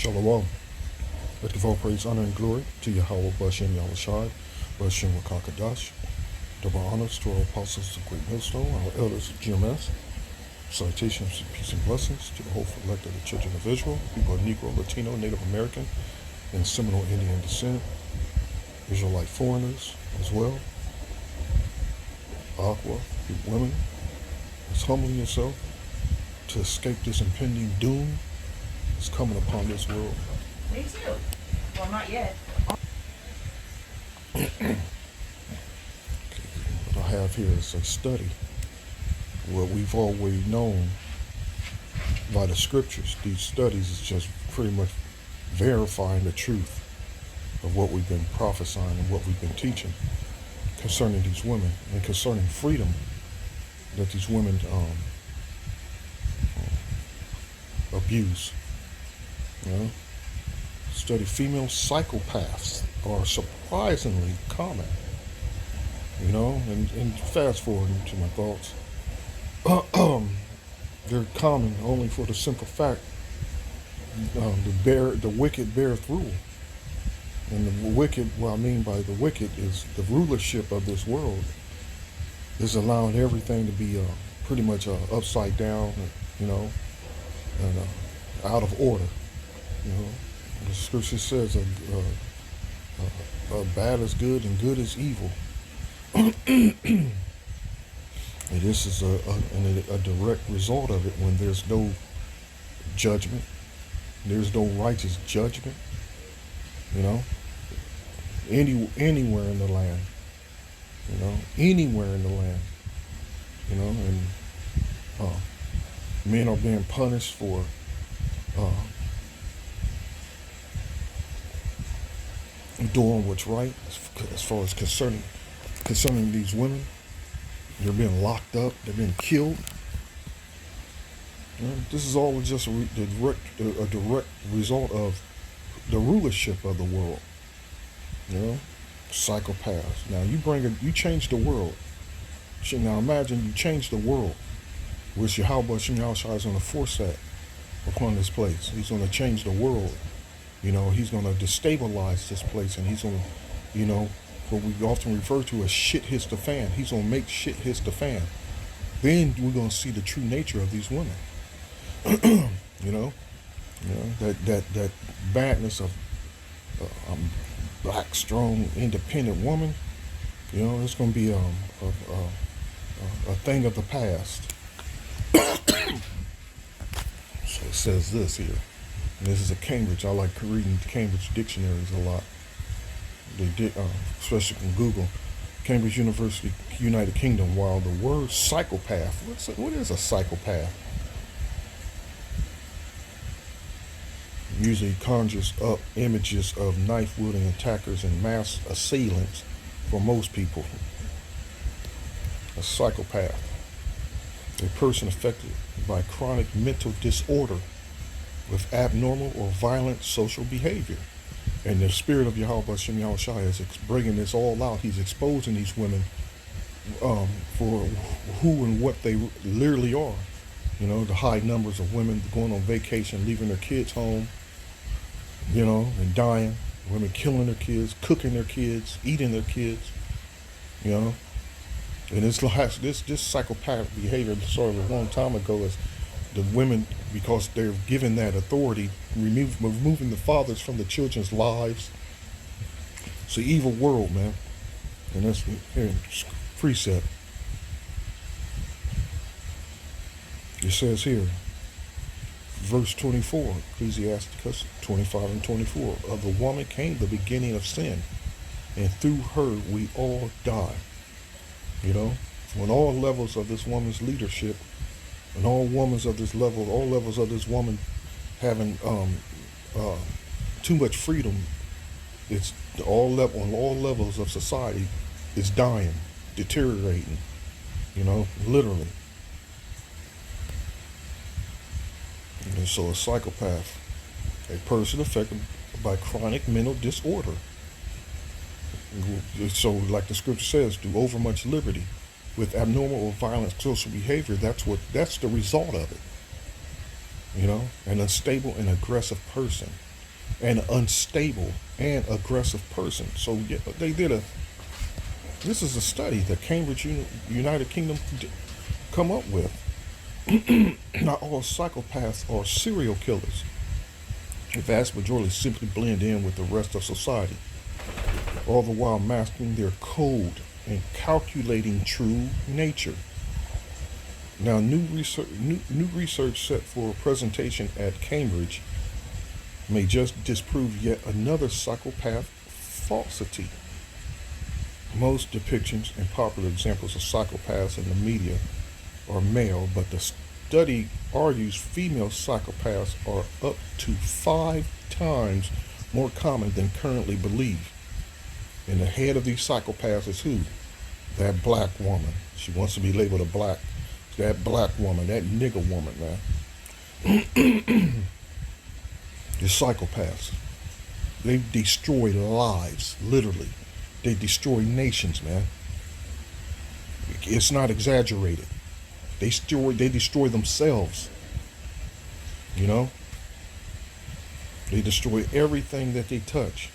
Shalom. Let give all praise, honor, and glory to Yahweh Bashem Yahushai, Bashem Wakakadash. Double honors to our apostles of Great Millstone, our elders of GMS. Salutations, peace, and blessings to the whole elect of the children of Israel, people of Negro, Latino, Native American, and Seminole Indian descent, Israelite foreigners as well. Aqua, you women, is humbling yourself to escape this impending doom that's coming upon this world. Me too. Well, not yet. What I have here is a study. What we've always known by the scriptures. These studies is just pretty much verifying the truth of what we've been prophesying and what we've been teaching concerning these women and concerning freedom that these women abuse. You know? Study female psychopaths are surprisingly common. You know, and fast forwarding to my thoughts. They're common only for the simple fact the wicked beareth rule. And the wicked, what I mean by the wicked is the rulership of this world is allowing everything to be pretty much upside down, you know, and out of order. You know, the scripture says bad is good and good is evil. And this is a direct result of it when there's no judgment, there's no righteous judgment, you know, anywhere in the land, you know, anywhere in the land, you know, and men are being punished for doing what's right as far as concerning these women. They're being locked up. They're being killed. You know, this is all just a direct result of the rulership of the world. You know, psychopaths. Now you change the world. Now imagine you change the world, which Yahweh Shem Yahushua is going to force that upon this place. He's going to change the world. You know, he's going to destabilize this place, and he's going to, you know, what we often refer to as shit hits the fan. He's going to make shit hits the fan. Then we're going to see the true nature of these women. You know, that badness of black, strong, independent woman. You know, it's going to be a thing of the past. So it says this here. And this is a Cambridge. I like reading Cambridge dictionaries a lot. They did, especially from Google. Cambridge University, United Kingdom. While the word psychopath, what is a psychopath? Usually conjures up images of knife-wielding attackers and mass assailants for most people. A psychopath, a person affected by chronic mental disorder with abnormal or violent social behavior. And the spirit of Yahweh Shem Yahushua is bringing this all out. He's exposing these women for who and what they literally are. You know, the high numbers of women going on vacation, leaving their kids home, you know, and dying. Women killing their kids, cooking their kids, eating their kids, you know. And this psychopathic behavior started a long time ago as the women, because they're given that authority, removing the fathers from the children's lives. It's an evil world, man. And that's here in precept. It says here, verse 24, Ecclesiasticus 25 and 24, of the woman came the beginning of sin, and through her we all die. You know, on all levels of this woman's leadership, and all levels of this woman having too much freedom, it's on all levels of society, it's dying, deteriorating, you know, literally. And so a psychopath, a person affected by chronic mental disorder. So like the scripture says, do overmuch liberty with abnormal or violent social behavior. That's the result of it. You know, an unstable and aggressive person. an unstable and aggressive person. So yeah, this is a study that Cambridge United Kingdom come up with. Not all psychopaths are serial killers. The vast majority simply blend in with the rest of society, all the while mastering their code and calculating true nature. Now, new research set for presentation at Cambridge may just disprove yet another psychopath falsity. Most depictions and popular examples of psychopaths in the media are male, but the study argues female psychopaths are up to 5 times more common than currently believed. And the head of these psychopaths is who? That black woman. She wants to be labeled a black. That black woman, that nigger woman, man. The psychopaths. They destroy lives, literally. They destroy nations, man. It's not exaggerated. They destroy themselves. You know? They destroy everything that they touch.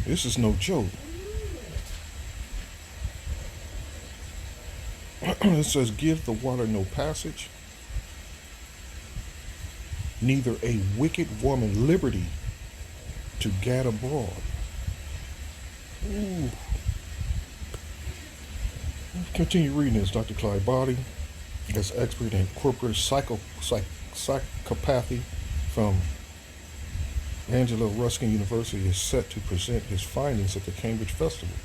This is no joke. It says, give the water no passage, neither a wicked woman liberty to gad abroad. Ooh. Continue reading this. Dr. Clyde Body, as expert in corporate psychopathy from Angela Ruskin University, is set to present his findings at the Cambridge Festival.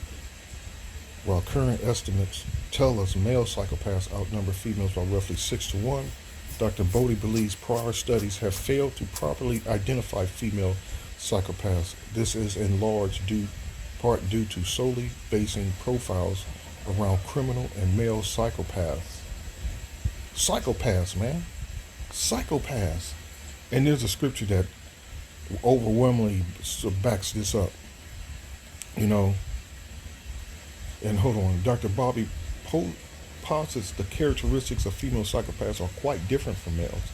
While current estimates tell us male psychopaths outnumber females by roughly 6 to 1, Dr. Bodie believes prior studies have failed to properly identify female psychopaths. This is in large part due to solely basing profiles around criminal and male psychopaths. Psychopaths, man. Psychopaths. And there's a scripture that overwhelmingly backs this up. You know, and hold on, Dr. Bobby posits the characteristics of female psychopaths are quite different from males.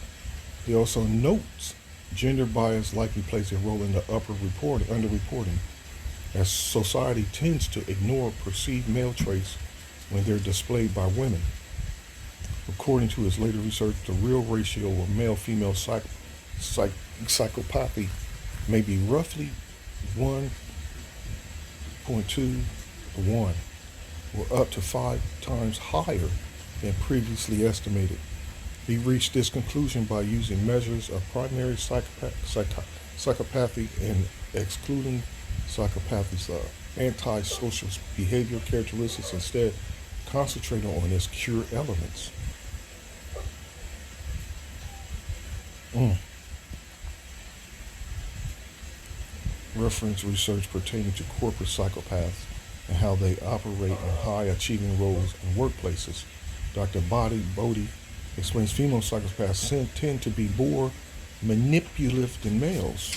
He also notes gender bias likely plays a role in the underreporting, as society tends to ignore perceived male traits when they're displayed by women. According to his later research, the real ratio of male-female psychopathy may be roughly 1.2 to 1, or up to 5 times higher than previously estimated. He reached this conclusion by using measures of primary psychopathy and excluding psychopathy's antisocial behavior characteristics, instead concentrating on its cure elements. Reference research pertaining to corporate psychopaths and how they operate in high-achieving roles in workplaces. Dr. Bodie explains female psychopaths tend to be more manipulative than males.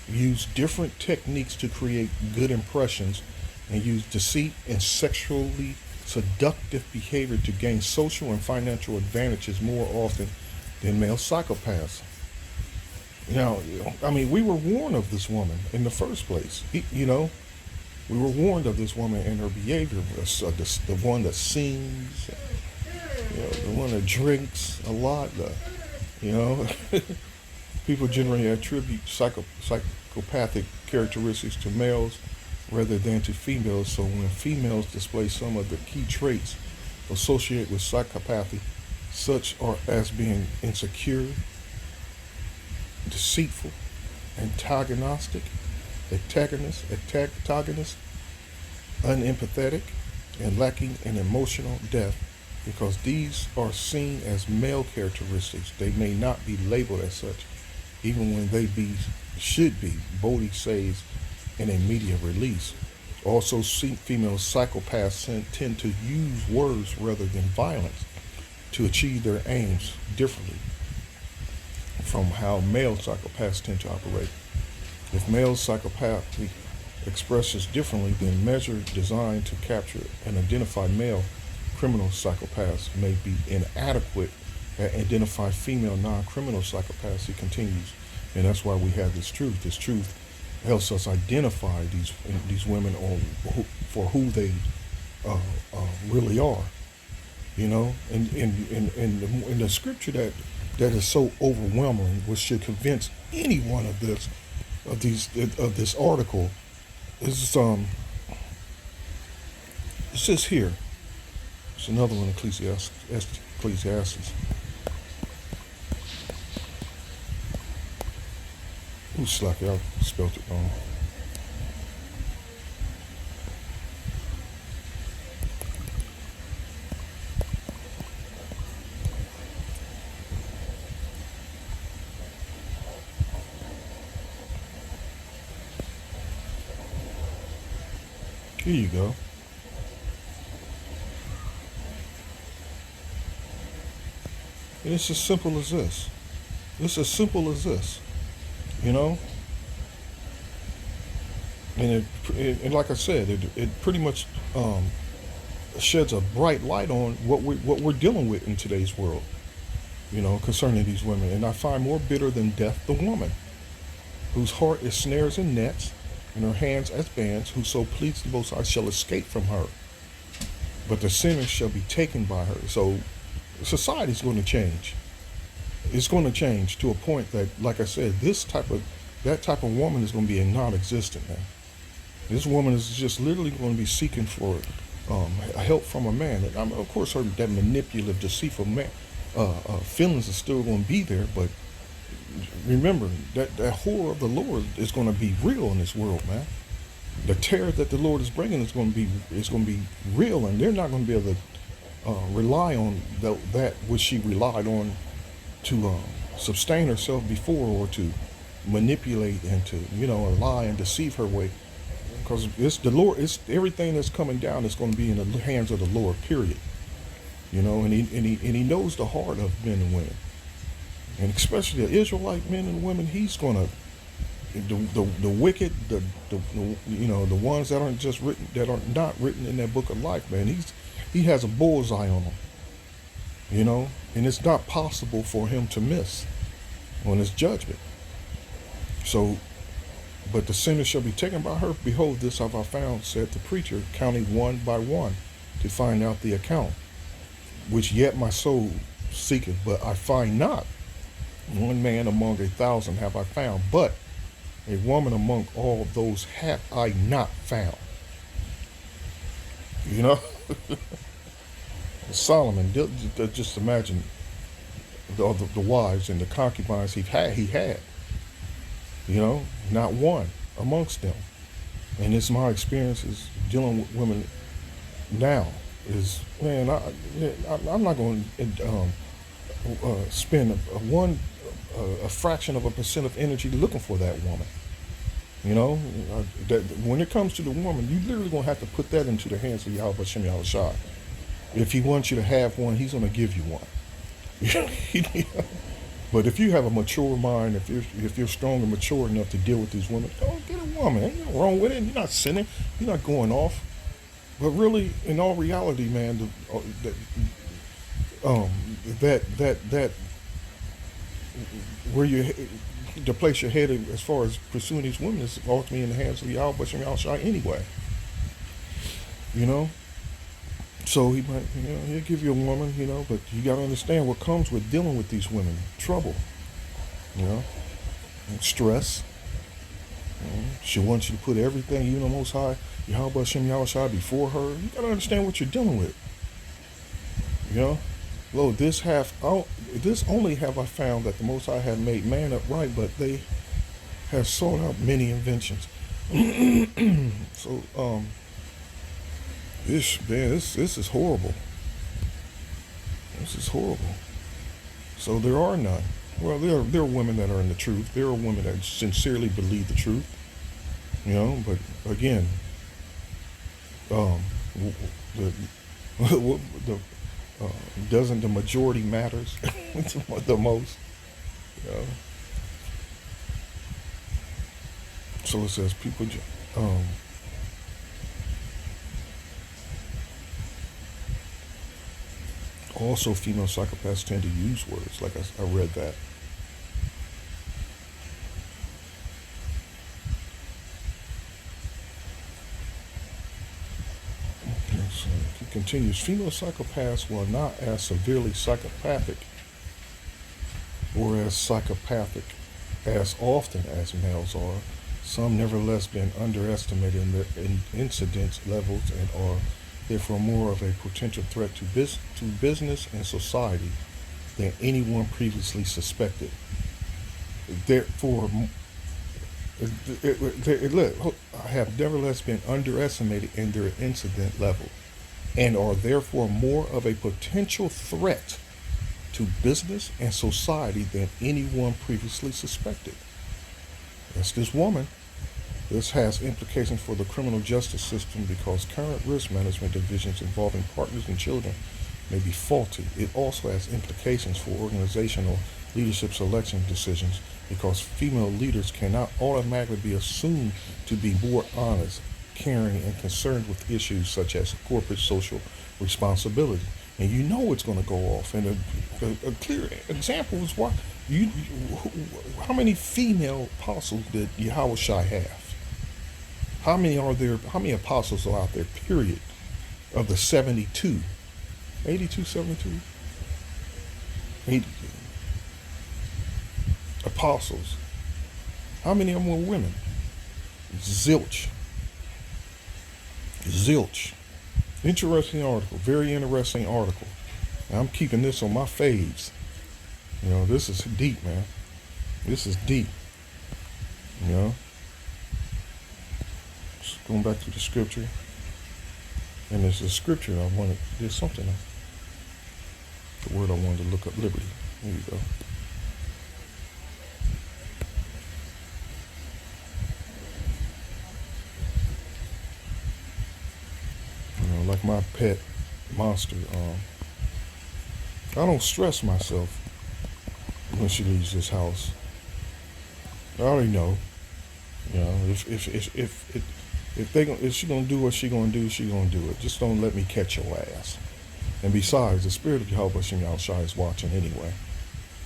Use different techniques to create good impressions and use deceit and sexually seductive behavior to gain social and financial advantages more often than male psychopaths. Now, I mean, we were warned of this woman in the first place. We were warned of this woman and her behavior. The one that sings, the one that drinks a lot. People generally attribute psychopathic characteristics to males rather than to females. So when females display some of the key traits associated with psychopathy, such as being insecure, deceitful, antagonist, unempathetic, and lacking in emotional depth, because these are seen as male characteristics, they may not be labeled as such, even when they should be, Bodie says in a media release. Also, female psychopaths tend to use words rather than violence to achieve their aims differently from how male psychopaths tend to operate. If male psychopathy expresses differently than measures designed to capture and identify male criminal psychopaths may be inadequate at identify female non-criminal psychopaths. He continues, and that's why we have this truth. This truth helps us identify these women for who they really are. You know, and the scripture that is so overwhelming, which should convince anyone of this article, is it says here. It's another one, Ecclesiastes. Ooh, slacker, I spelled it wrong. Here you go. And it's as simple as this. It's as simple as this, you know. And like I said, it pretty much sheds a bright light on what we're dealing with in today's world, you know, concerning these women. And I find more bitter than death the woman, whose heart is snares and nets, and her hands as bands. Whoso pleads the Most High shall escape from her, but the sinner shall be taken by her. So society's going to change. It's going to change to a point that, like I said, that type of woman is going to be non-existent now. This woman is just literally going to be seeking for help from a man. And of course, that manipulative, deceitful man, feelings are still going to be there. But remember that horror of the Lord is going to be real in this world, man. The terror that the Lord is bringing is going to be real, and they're not going to be able to rely on that which she relied on to sustain herself before, or to manipulate and to, you know, lie and deceive her way. Because it's the Lord, it's everything that's coming down is going to be in the hands of the Lord, period. You know, and he knows the heart of men and women, and especially the Israelite men and women. He's going to the wicked, the you know, the ones that aren't just written, that are not written in that book of life, man. He has a bullseye on them, you know, and it's not possible for him to miss on his judgment. So, but the sinner shall be taken by her. Behold, this have I found, said the preacher, counting one by one to find out the account, which yet my soul seeketh, but I find not. One man among 1,000 have I found, but a woman among all those have I not found. You know? Solomon, just imagine the wives and the concubines he had. You know, not one amongst them. And it's my experiences dealing with women now is, man, I'm not going to spend a fraction of a percent of energy looking for that woman. You know, that when it comes to the woman, you literally going to have to put that into the hands of Yahweh Shem Yahushua. If he wants you to have one, he's going to give you one. But if you have a mature mind, if you're strong and mature enough to deal with these women, go get a woman. Ain't nothing wrong with it. You're not sinning. You're not going off. But really, in all reality, man, that where the place you're headed as far as pursuing these women is ultimately in the hands of Yahweh Shem Yahushua anyway. You know. So he might, you know, he'll give you a woman, you know, but you got to understand what comes with dealing with these women. Trouble, you know, and stress. You know, she wants you to put everything, you know, Most High, Yahweh Shem Yahushua before her. You got to understand what you're dealing with. You know, lo, this only have I found that the Most High have made man upright, but they have sought out many inventions. So, this is horrible. This is horrible. So there are none. Well, there are women that are in the truth. There are women that sincerely believe the truth. You know, but again, doesn't the majority matters the most? You know? So it says people. Also, female psychopaths tend to use words, like I read that. So he continues, female psychopaths, while not as severely psychopathic or as psychopathic as often as males are, some nevertheless been underestimated in their incidence levels and are therefore more of a potential threat to business and society than anyone previously suspected. Therefore, look, have nevertheless been underestimated in their incident level and are therefore more of a potential threat to business and society than anyone previously suspected. That's this woman. This has implications for the criminal justice system because current risk management divisions involving partners and children may be faulty. It also has implications for organizational leadership selection decisions because female leaders cannot automatically be assumed to be more honest, caring, and concerned with issues such as corporate social responsibility. And you know it's going to go off. And a clear example is why how many female apostles did Yahushua have? How many are there? How many apostles are out there, period, of the 72? 82, 72? 82. Apostles. How many of them were women? Zilch. Zilch. Interesting article. Very interesting article. And I'm keeping this on my faves. You know, this is deep, man. This is deep. You know? Just going back to the scripture. And there's a scripture there's something, the word I wanted to look up, liberty. Here you go. You know, like my pet monster, I don't stress myself when she leaves this house. I already know. You know, if she gonna do what she gonna do, she gonna do it. Just don't let me catch your ass. And besides, the spirit of Jehovah Shem Yahushua is watching anyway.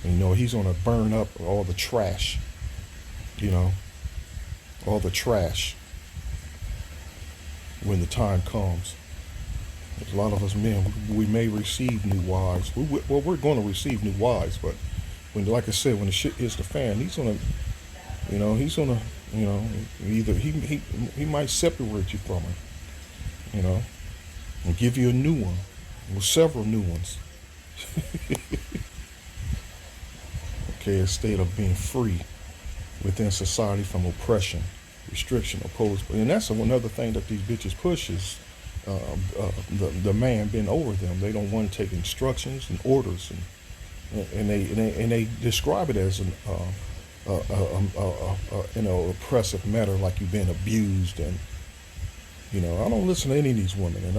And you know, he's gonna burn up all the trash. You know, all the trash when the time comes. There's a lot of us men, we may receive new wives. We're going to receive new wives, but when, like I said, when the shit hits the fan, he's gonna, either he might separate you from her, you know, and give you a new one, or several new ones. Okay, a state of being free within society from oppression, restriction, opposed, and that's another thing that these bitches push is. The man been over them. They don't want to take instructions and orders, and they describe it as an oppressive matter, like you've been abused. And you know, I don't listen to any of these women, and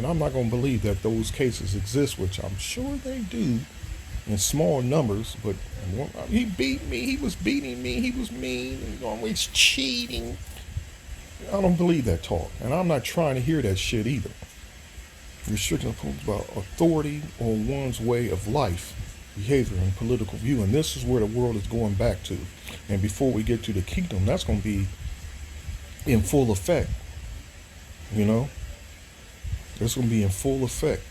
I'm not going to believe that those cases exist, which I'm sure they do in small numbers. But he beat me. He was beating me. He was mean. He was always cheating. I don't believe that talk, and I'm not trying to hear that shit either. Restriction about authority on one's way of life, behavior, and political view, and this is where the world is going back to. And before we get to the kingdom, that's going to be in full effect. You know, it's going to be in full effect.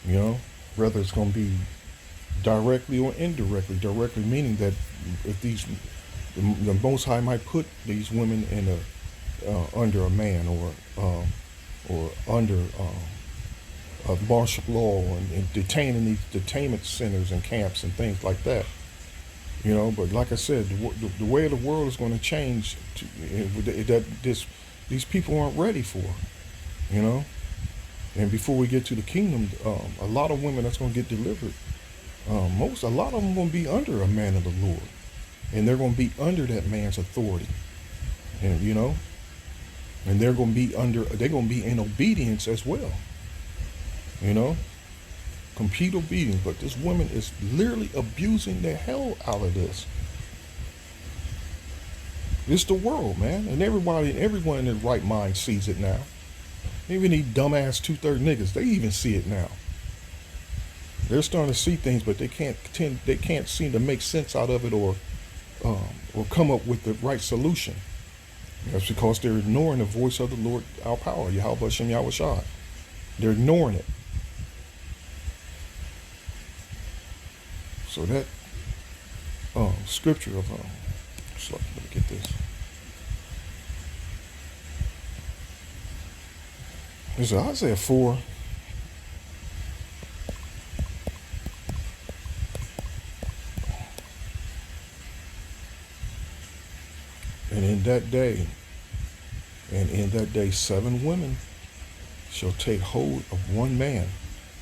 You know, whether it's going to be directly or indirectly. Directly meaning that if the Most High might put these women in under a man or under martial law and detaining these detainment centers and camps and things like that, you know. But like I said, the way of the world is going to change that these people aren't ready for, you know. And before we get to the kingdom, a lot of women that's going to get delivered, a lot of them going to be under a man of the Lord, and they're going to be under that man's authority, and you know. And they're going to be in obedience as well. You know? Complete obedience. But this woman is literally abusing the hell out of this. It's the world, man. And everyone in their right mind sees it now. Even these dumbass 2/3 niggas, they even see it now. They're starting to see things, but they can't seem to make sense out of it, or come up with the right solution. That's because they're ignoring the voice of the Lord, our power, Yahweh Hashem Yahweh Shai. They're ignoring it. So that scripture of so let me get this. This is Isaiah 4. And in that day 7 women shall take hold of one man,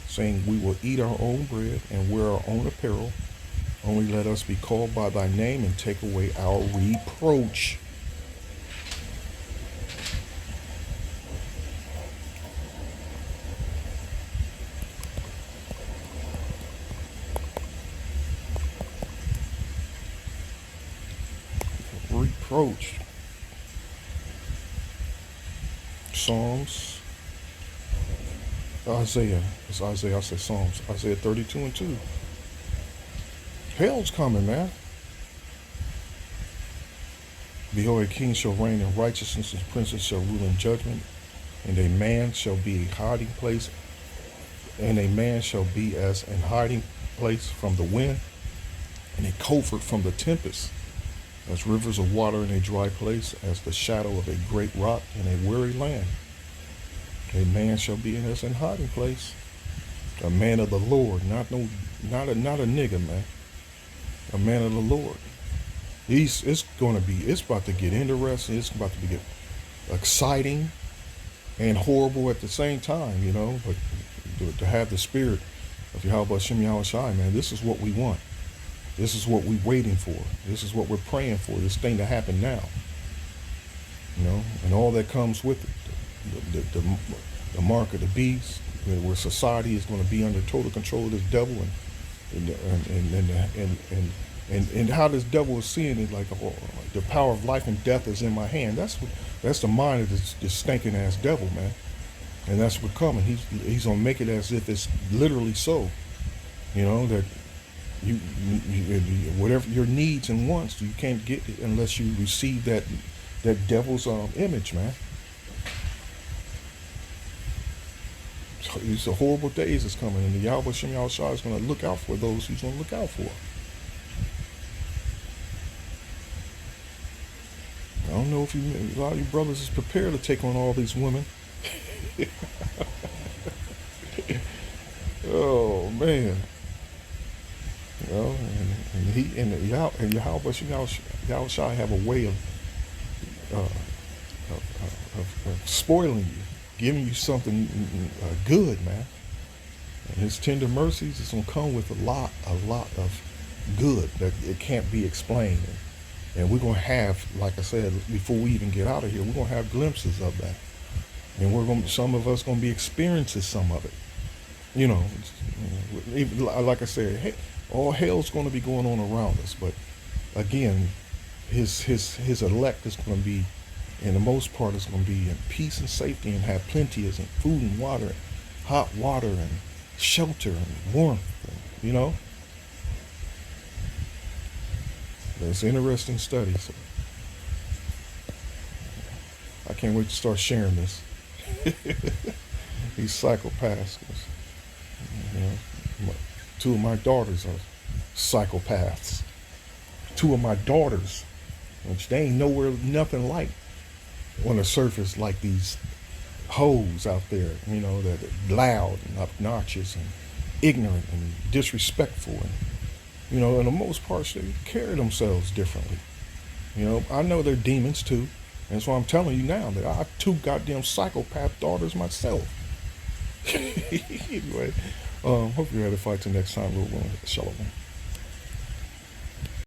saying, we will eat our own bread and wear our own apparel. Only let us be called by thy name and take away our reproach. Reproach. Psalms. Isaiah. It's Isaiah. I said Psalms. Isaiah 32:2. Hell's coming, man. Behold, a king shall reign in righteousness, and princes shall rule in judgment, and a man shall be a hiding place, and a man shall be as an hiding place from the wind, and a covert from the tempest, as rivers of water in a dry place, as the shadow of a great rock in a weary land. A man shall be as an hiding place. A man of the Lord, not a nigga, man. A man of the Lord. It's about to get interesting. It's about to get exciting and horrible at the same time, you know. But to have the spirit of Yahweh Hashem Yahweh Shai, man, this is what we want. This is what we're waiting for. This is what we're praying for. This thing to happen now, you know, and all that comes with it. The mark of the beast, where society is going to be under total control of this devil, and how this devil is seeing it, like, oh, the power of life and death is in my hand. That's the mind of this stinking ass devil, man. And that's what's coming. He's gonna make it as if it's literally so. You know, that you whatever your needs and wants, you can't get it unless you receive that devil's image, man. It's a horrible days that's coming, and the Yahweh Hashem Yahweh Shai is going to look out for those he's going to look out for. I don't know if a lot of you brothers is prepared to take on all these women. Oh man, you know, and Yahweh Hashem Yahweh Shai have a way of spoiling you, giving you something good, man. And his tender mercies is going to come with a lot of good that it can't be explained. And we're going to have, like I said, before we even get out of here, we're going to have glimpses of that. And some of us going to be experiencing some of it. You know, like I said, all hell's going to be going on around us. But again, his elect is going to be, and the most part, is going to be in peace and safety, and have plenty of food and water, and hot water and shelter and warmth, and, you know. It's an interesting study. So I can't wait to start sharing this. These psychopaths. You know, 2 of my daughters are psychopaths. 2 of my daughters, which they ain't nowhere nothing like on the surface, like these hoes out there, you know, that are loud and obnoxious and ignorant and disrespectful, and, you know, in the most part, they carry themselves differently. You know, I know they're demons too, and so I'm telling you now that I have 2 goddamn psychopath daughters myself. Anyway, hope you're ready to fight till next time, little one. Shalom.